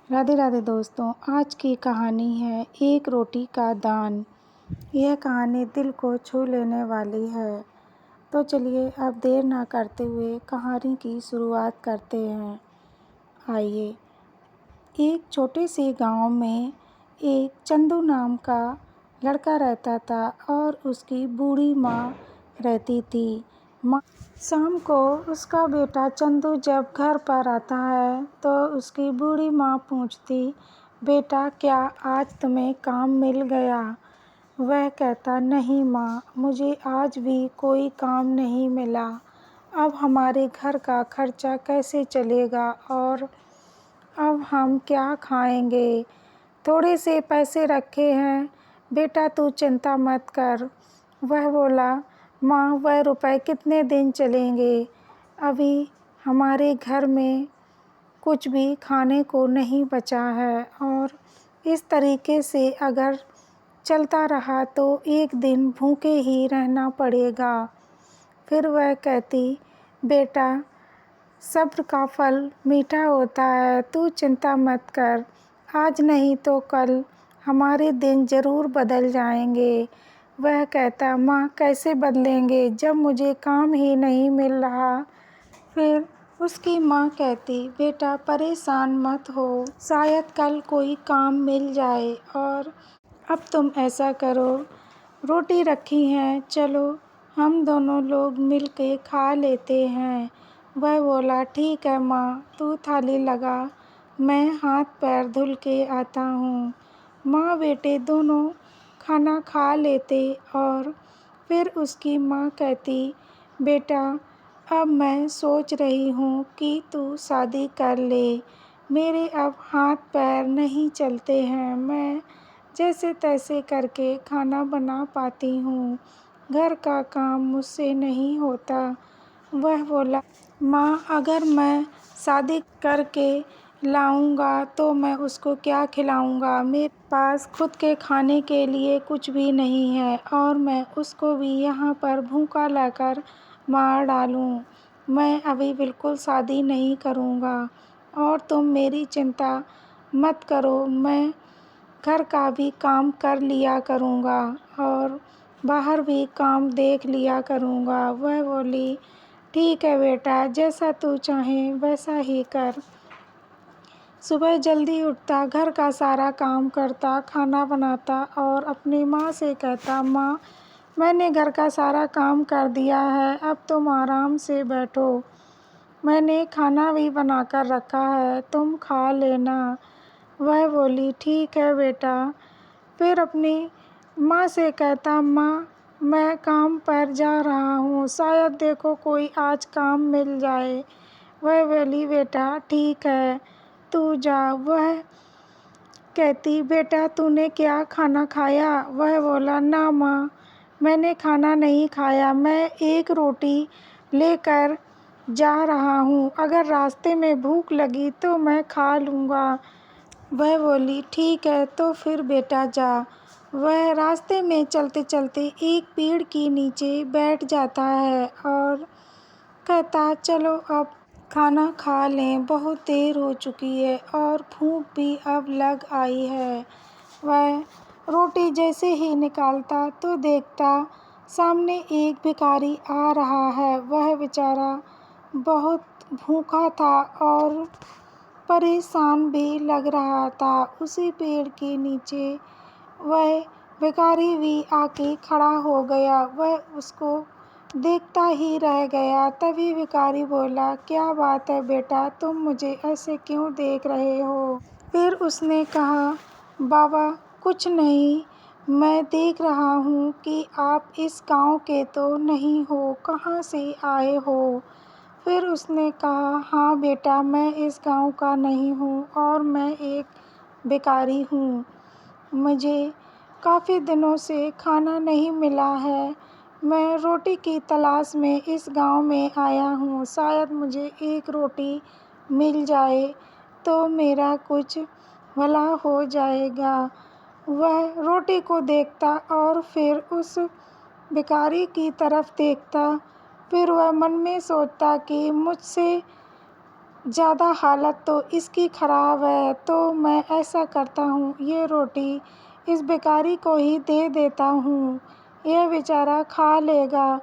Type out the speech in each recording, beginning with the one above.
राधे राधे दोस्तों, आज की कहानी है एक रोटी का दान। यह कहानी दिल को छू लेने वाली है। तो चलिए अब देर ना करते हुए कहानी की शुरुआत करते हैं। आइए। एक छोटे से गांव में एक चंदू नाम का लड़का रहता था और उसकी बूढ़ी माँ रहती थी। माँ शाम को उसका बेटा चंदू जब घर पर आता है तो उसकी बूढ़ी माँ पूछती, बेटा क्या आज तुम्हें काम मिल गया? वह कहता, नहीं माँ, मुझे आज भी कोई काम नहीं मिला। अब हमारे घर का खर्चा कैसे चलेगा और अब हम क्या खाएंगे? थोड़े से पैसे रखे हैं, बेटा तू चिंता मत कर। वह बोला, माँ वह रुपए कितने दिन चलेंगे? अभी हमारे घर में कुछ भी खाने को नहीं बचा है और इस तरीके से अगर चलता रहा तो एक दिन भूखे ही रहना पड़ेगा। फिर वह कहती, बेटा सब्र का फल मीठा होता है, तू चिंता मत कर। आज नहीं तो कल हमारे दिन ज़रूर बदल जाएंगे। वह कहता, माँ कैसे बदलेंगे जब मुझे काम ही नहीं मिल रहा? फिर उसकी माँ कहती, बेटा परेशान मत हो, शायद कल कोई काम मिल जाए। और अब तुम ऐसा करो, रोटी रखी हैं, चलो हम दोनों लोग मिल के खा लेते हैं। वह बोला, ठीक है माँ, तू थाली लगा, मैं हाथ पैर धुल के आता हूँ। माँ बेटे दोनों खाना खा लेते और फिर उसकी माँ कहती, बेटा अब मैं सोच रही हूँ कि तू शादी कर ले। मेरे अब हाथ पैर नहीं चलते हैं, मैं जैसे तैसे करके खाना बना पाती हूँ, घर का काम मुझसे नहीं होता। वह बोला, माँ अगर मैं शादी करके लाऊंगा तो मैं उसको क्या खिलाऊंगा? मेरे पास खुद के खाने के लिए कुछ भी नहीं है और मैं उसको भी यहाँ पर भूखा लाकर मार डालूं। मैं अभी बिल्कुल शादी नहीं करूँगा और तुम मेरी चिंता मत करो, मैं घर का भी काम कर लिया करूँगा और बाहर भी काम देख लिया करूँगा। वह बोली, ठीक है बेटा, जैसा तू चाहे वैसा ही कर। सुबह जल्दी उठता, घर का सारा काम करता, खाना बनाता और अपनी माँ से कहता, माँ मैंने घर का सारा काम कर दिया है, अब तुम आराम से बैठो, मैंने खाना भी बनाकर रखा है, तुम खा लेना। वह बोली, ठीक है बेटा। फिर अपनी माँ से कहता, माँ मैं काम पर जा रहा हूँ, शायद देखो कोई आज काम मिल जाए। वह बोली, बेटा ठीक है, तू जा। वह कहती, बेटा तूने क्या खाना खाया? वह बोला, ना माँ, मैंने खाना नहीं खाया, मैं एक रोटी लेकर जा रहा हूँ, अगर रास्ते में भूख लगी तो मैं खा लूँगा। वह बोली, ठीक है तो फिर बेटा जा। वह रास्ते में चलते चलते एक पेड़ के नीचे बैठ जाता है और कहता, चलो अब खाना खा लें, बहुत देर हो चुकी है और भूख भी अब लग आई है। वह रोटी जैसे ही निकालता तो देखता सामने एक भिखारी आ रहा है। वह बेचारा बहुत भूखा था और परेशान भी लग रहा था। उसी पेड़ के नीचे वह भिखारी भी आके खड़ा हो गया। वह उसको देखता ही रह गया। तभी भिखारी बोला, क्या बात है बेटा, तुम मुझे ऐसे क्यों देख रहे हो? फिर उसने कहा, बाबा कुछ नहीं, मैं देख रहा हूँ कि आप इस गांव के तो नहीं हो, कहाँ से आए हो? फिर उसने कहा, हाँ बेटा, मैं इस गांव का नहीं हूँ और मैं एक भिखारी हूँ। मुझे काफ़ी दिनों से खाना नहीं मिला है। मैं रोटी की तलाश में इस गांव में आया हूँ। शायद मुझे एक रोटी मिल जाए तो मेरा कुछ भला हो जाएगा। वह रोटी को देखता और फिर उस भिखारी की तरफ देखता। फिर वह मन में सोचता कि मुझसे ज़्यादा हालत तो इसकी ख़राब है, तो मैं ऐसा करता हूँ, ये रोटी इस भिखारी को ही दे देता हूँ, यह बेचारा खा लेगा।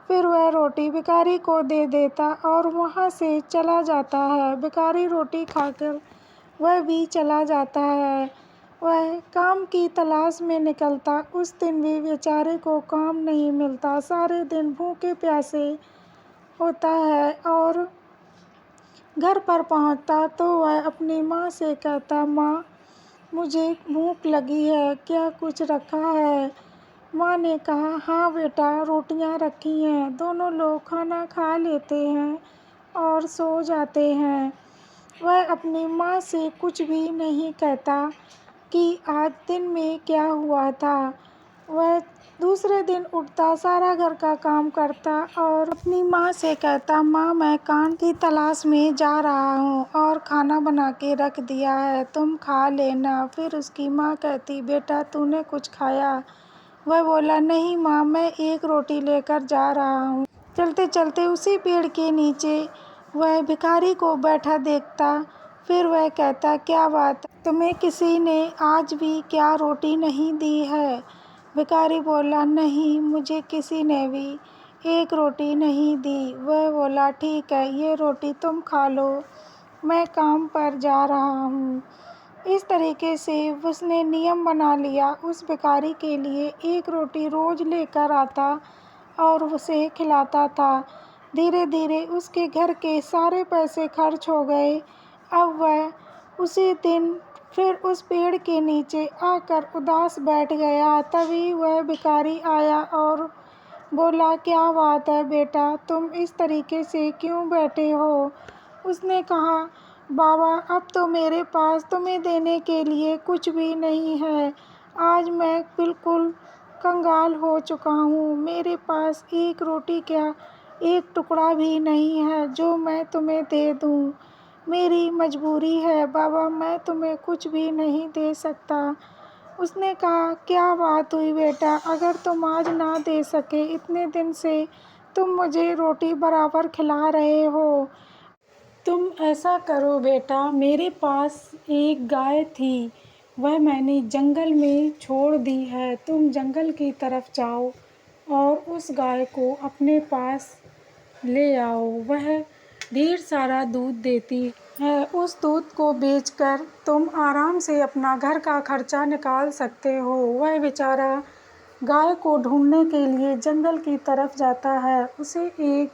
फिर वह रोटी भिखारी को दे देता और वहाँ से चला जाता है। भिखारी रोटी खाकर वह भी चला जाता है। वह काम की तलाश में निकलता। उस दिन भी बेचारे को काम नहीं मिलता, सारे दिन भूखे प्यासे होता है और घर पर पहुंचता तो वह अपनी माँ से कहता, माँ मुझे भूख लगी है, क्या कुछ रखा है? माँ ने कहा, हाँ बेटा, रोटियां रखी हैं। दोनों लोग खाना खा लेते हैं और सो जाते हैं। वह अपनी माँ से कुछ भी नहीं कहता कि आज दिन में क्या हुआ था। वह दूसरे दिन उठता, सारा घर का काम करता और अपनी माँ से कहता, माँ मैं कान की तलाश में जा रहा हूँ और खाना बना के रख दिया है, तुम खा लेना। फिर उसकी माँ कहती, बेटा तूने कुछ खाया? वह बोला, नहीं माँ, मैं एक रोटी लेकर जा रहा हूँ। चलते चलते उसी पेड़ के नीचे वह भिखारी को बैठा देखता। फिर वह कहता, क्या बात, तुम्हें किसी ने आज भी क्या रोटी नहीं दी है? भिखारी बोला, नहीं, मुझे किसी ने भी एक रोटी नहीं दी। वह बोला, ठीक है, ये रोटी तुम खा लो, मैं काम पर जा रहा हूँ। इस तरीके से उसने नियम बना लिया, उस भिखारी के लिए एक रोटी रोज लेकर आता और उसे खिलाता था। धीरे धीरे उसके घर के सारे पैसे खर्च हो गए। अब वह उसी दिन फिर उस पेड़ के नीचे आकर उदास बैठ गया। तभी वह भिखारी आया और बोला, क्या बात है बेटा, तुम इस तरीके से क्यों बैठे हो? उसने कहा, बाबा अब तो मेरे पास तुम्हें देने के लिए कुछ भी नहीं है। आज मैं बिल्कुल कंगाल हो चुका हूँ। मेरे पास एक रोटी क्या, एक टुकड़ा भी नहीं है जो मैं तुम्हें दे दूँ। मेरी मजबूरी है बाबा, मैं तुम्हें कुछ भी नहीं दे सकता। उसने कहा, क्या बात हुई बेटा, अगर तुम आज ना दे सके, इतने दिन से तुम मुझे रोटी बराबर खिला रहे हो। तुम ऐसा करो बेटा, मेरे पास एक गाय थी, वह मैंने जंगल में छोड़ दी है। तुम जंगल की तरफ जाओ और उस गाय को अपने पास ले आओ। वह ढेर सारा दूध देती है। उस दूध को बेचकर तुम आराम से अपना घर का खर्चा निकाल सकते हो। वह बेचारा गाय को ढूंढने के लिए जंगल की तरफ जाता है। उसे एक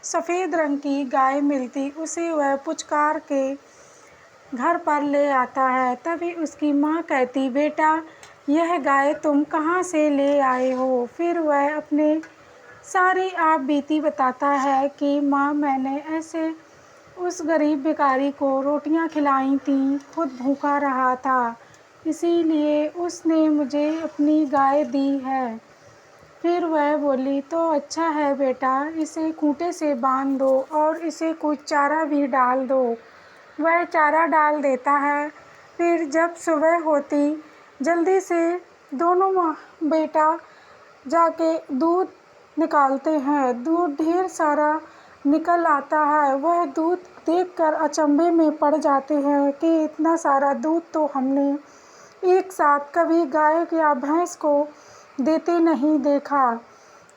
सफ़ेद रंग की गाय मिलती, उसे वह पुचकार के घर पर ले आता है। तभी उसकी माँ कहती, बेटा यह गाय तुम कहाँ से ले आए हो? फिर वह अपने सारी आप बीती बताता है कि माँ मैंने ऐसे उस गरीब भिखारी को रोटियां खिलाई थीं, खुद भूखा रहा था, इसीलिए उसने मुझे अपनी गाय दी है। फिर वह बोली, तो अच्छा है बेटा, इसे खूंटे से बांध दो और इसे कुछ चारा भी डाल दो। वह चारा डाल देता है। फिर जब सुबह होती, जल्दी से दोनों माँ बेटा जाके दूध निकालते हैं। दूध ढेर सारा निकल आता है। वह दूध देखकर अचंभे में पड़ जाते हैं कि इतना सारा दूध तो हमने एक साथ कभी गाय या भैंस को देते नहीं देखा।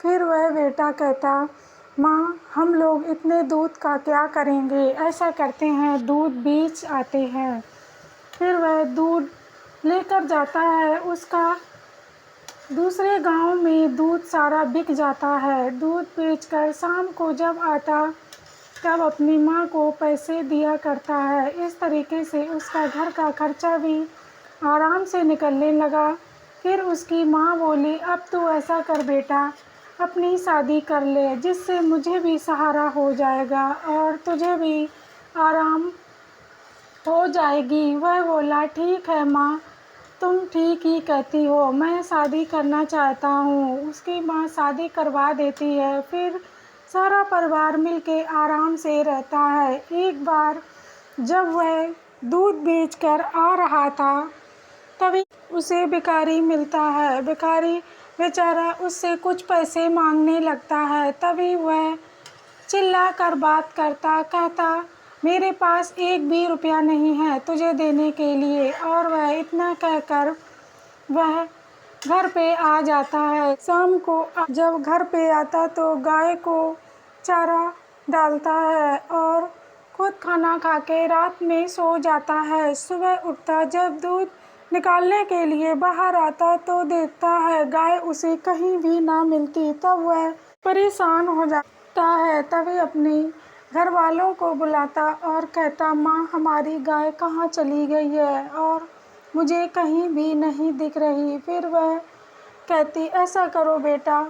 फिर वह बेटा कहता, माँ हम लोग इतने दूध का क्या करेंगे? ऐसा करते हैं, दूध बेच आते हैं। फिर वह दूध लेकर जाता है। उसका दूसरे गांव में दूध सारा बिक जाता है। दूध बेचकर शाम को जब आता तब अपनी माँ को पैसे दिया करता है। इस तरीके से उसका घर का खर्चा भी आराम से निकलने लगा। फिर उसकी माँ बोली, अब तू ऐसा कर बेटा, अपनी शादी कर ले, जिससे मुझे भी सहारा हो जाएगा और तुझे भी आराम हो जाएगी। वह बोला, ठीक है माँ, तुम ठीक ही कहती हो, मैं शादी करना चाहता हूँ। उसकी माँ शादी करवा देती है। फिर सारा परिवार मिलके आराम से रहता है। एक बार जब वह दूध बेचकर आ रहा था, तभी उसे भिखारी मिलता है। भिखारी बेचारा उससे कुछ पैसे मांगने लगता है। तभी वह चिल्ला कर बात करता, कहता, मेरे पास एक भी रुपया नहीं है तुझे देने के लिए। और वह इतना कहकर वह घर पे आ जाता है। शाम को जब घर पे आता तो गाय को चारा डालता है और खुद खाना खा के रात में सो जाता है। सुबह उठता जब दूध निकालने के लिए बाहर आता तो देखता है गाय उसे कहीं भी ना मिलती। तब वह परेशान हो जाता है। तभी अपने घर वालों को बुलाता और कहता, माँ हमारी गाय कहाँ चली गई है और मुझे कहीं भी नहीं दिख रही। फिर वह कहती, ऐसा करो बेटा,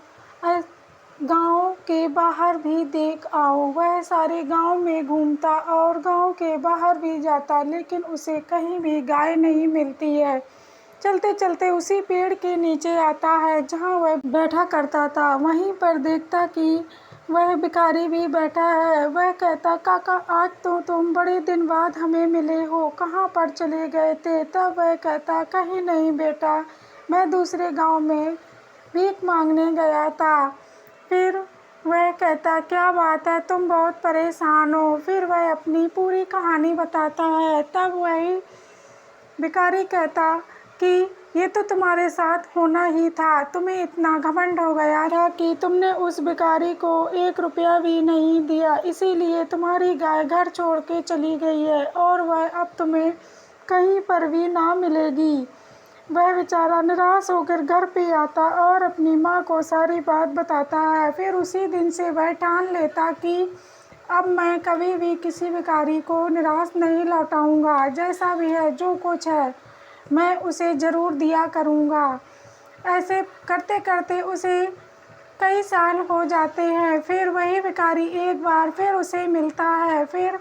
गांव के बाहर भी देख आओ। वह सारे गांव में घूमता और गांव के बाहर भी जाता, लेकिन उसे कहीं भी गाय नहीं मिलती है। चलते चलते उसी पेड़ के नीचे आता है जहां वह बैठा करता था। वहीं पर देखता कि वह भिखारी भी बैठा है। वह कहता, काका आज तो तुम बड़े दिन बाद हमें मिले हो, कहाँ पर चले गए थे? तब वह कहता, कहीं नहीं बेटा, मैं दूसरे गांव में भीख मांगने गया था। फिर वह कहता, क्या बात है, तुम बहुत परेशान हो। फिर वह अपनी पूरी कहानी बताता है। तब वही भिखारी कहता कि ये तो तुम्हारे साथ होना ही था। तुम्हें इतना घमंड हो गया था कि तुमने उस भिखारी को एक रुपया भी नहीं दिया, इसीलिए तुम्हारी गाय घर छोड़ के चली गई है और वह अब तुम्हें कहीं पर भी ना मिलेगी। वह बेचारा निराश होकर घर पे आता और अपनी माँ को सारी बात बताता है। फिर उसी दिन से वह ठान लेता कि अब मैं कभी भी किसी भिखारी को निराश नहीं लौटाऊंगा। जैसा भी है, जो कुछ है, मैं उसे ज़रूर दिया करूंगा। ऐसे करते करते उसे कई साल हो जाते हैं। फिर वही भिखारी एक बार फिर उसे मिलता है। फिर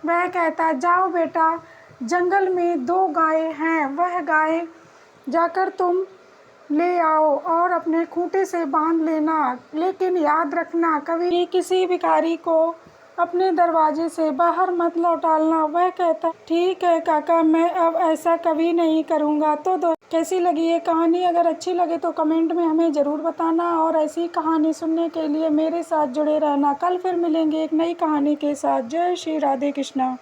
वह कहता, जाओ बेटा, जंगल में 2 गायें हैं, वह गाय जाकर तुम ले आओ और अपने खूंटे से बांध लेना। लेकिन याद रखना, कभी भी किसी भिखारी को अपने दरवाजे से बाहर मत लौटाना। वह कहता, ठीक है काका, मैं अब ऐसा कभी नहीं करूँगा। तो कैसी लगी ये कहानी? अगर अच्छी लगे तो कमेंट में हमें ज़रूर बताना और ऐसी कहानी सुनने के लिए मेरे साथ जुड़े रहना। कल फिर मिलेंगे एक नई कहानी के साथ। जय श्री राधे कृष्णा।